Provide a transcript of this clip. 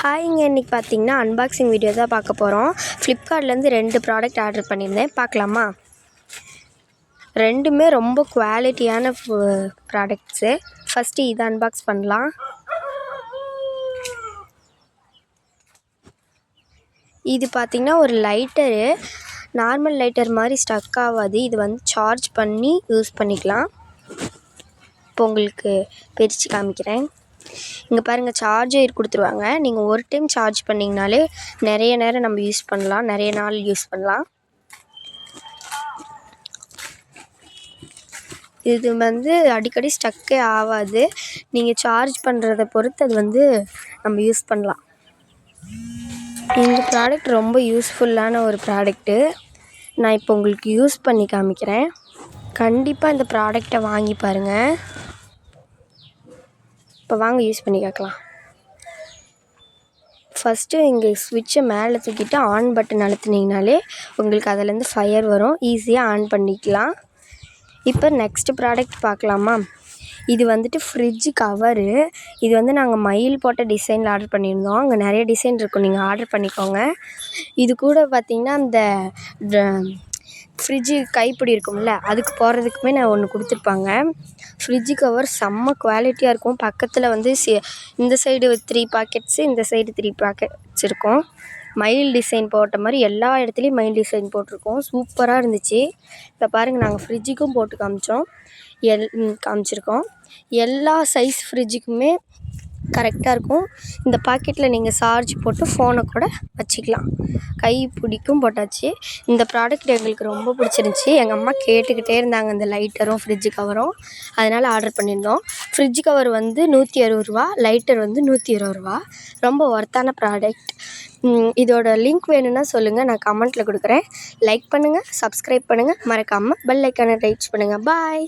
ஹாய்ங்க, இன்றைக்கி பார்த்தீங்கன்னா unboxing video தான் பார்க்க போகிறோம். ஃப்ளிப்கார்ட்லேருந்து 2 ப்ராடக்ட் ஆர்டர் பண்ணியிருந்தேன். பார்க்கலாமா? ரெண்டுமே ரொம்ப குவாலிட்டியான ப்ராடக்ட்ஸு. ஃபஸ்ட்டு இதை அன்பாக்ஸ் பண்ணலாம். இது பார்த்திங்கன்னா ஒரு லைட்டரு. நார்மல் லைட்டர் மாதிரி ஸ்டக் ஆகாது. இது வந்து சார்ஜ் பண்ணி யூஸ் பண்ணிக்கலாம். இப்போ உங்களுக்கு பிரித்து காமிக்கிறேன். இங்கே பாருங்கள், சார்ஜர் கொடுத்துருவாங்க. நீங்கள் ஒரு டைம் சார்ஜ் பண்ணிங்கனாலே நிறைய நேரம் நம்ம யூஸ் பண்ணலாம், நிறைய நாள் யூஸ் பண்ணலாம். இது வந்து அடிக்கடி ஸ்டக்கே ஆகாது. நீங்கள் சார்ஜ் பண்ணுறத பொறுத்து அது வந்து நம்ம யூஸ் பண்ணலாம். இந்த ப்ராடக்ட் ரொம்ப யூஸ்ஃபுல்லான ஒரு ப்ராடக்ட்டு. நான் இப்போ உங்களுக்கு யூஸ் பண்ணி காமிக்கிறேன். கண்டிப்பாக இந்த ப்ராடக்டை வாங்கி பாருங்கள். இப்போ வாங்க யூஸ் பண்ணி கேட்கலாம். ஃபஸ்ட்டு இங்கே ஸ்விட்சை மேலே தூக்கிட்டு ஆன் பட்டன் அழுத்துனீங்கனாலே உங்களுக்கு அதிலேருந்து ஃபயர் வரும். ஈஸியாக ஆன் பண்ணிக்கலாம். இப்போ நெக்ஸ்ட்டு ப்ராடக்ட் பார்க்கலாமா? இது வந்துட்டு ஃப்ரிட்ஜு கவரு. இது வந்து நாங்கள் மயில் போட்ட டிசைனில் ஆர்டர் பண்ணியிருந்தோம். அங்கே நிறைய டிசைன் இருக்கும், நீங்கள் ஆர்டர் பண்ணிக்கோங்க. இது கூட பார்த்திங்கன்னா அந்த ஃப்ரிட்ஜு கைப்பிடி இருக்கும்ல, அதுக்கு போடுறதுக்குமே நான் ஒன்று கொடுத்துருப்பாங்க. ஃப்ரிட்ஜு கவர் செம்ம குவாலிட்டியாக இருக்கும். பக்கத்தில் வந்து இந்த சைடு 3 பாக்கெட்ஸு, இந்த சைடு 3 பாக்கெட்ஸ் இருக்கும். மயில் டிசைன் போட்ட மாதிரி எல்லா இடத்துலையும் மயில் டிசைன் போட்டிருக்கோம். சூப்பராக இருந்துச்சு. இப்போ பாருங்கள், நாங்கள் ஃப்ரிட்ஜுக்கும் போட்டு காமிச்சிருக்கோம். எல்லா சைஸ் ஃப்ரிட்ஜுக்குமே கரெக்டாக இருக்கும். இந்த பாக்கெட்டில் நீங்கள் சார்ஜ் போட்டு ஃபோனை கூட வச்சுக்கலாம். கை பிடிக்கும் போட்டாச்சு. இந்த ப்ராடக்ட் எங்களுக்கு ரொம்ப பிடிச்சிருந்துச்சி. எங்கள் அம்மா கேட்டுக்கிட்டே இருந்தாங்க இந்த லைட்டரும் ஃப்ரிட்ஜு கவரும். அதனால் ஆர்டர் பண்ணியிருந்தோம். ஃப்ரிட்ஜு கவர் வந்து 160 ரூபா, லைட்டர் வந்து 120 ரூபா. ரொம்ப ஒர்த்தான ப்ராடக்ட். இதோட லிங்க் வேணும்னா சொல்லுங்கள், நான் கமெண்ட்டில் கொடுக்குறேன். லைக் பண்ணுங்கள், சப்ஸ்கிரைப் பண்ணுங்கள், மறக்காமல் பெல் ஐக்கானை டச் பண்ணுங்கள். பாய்.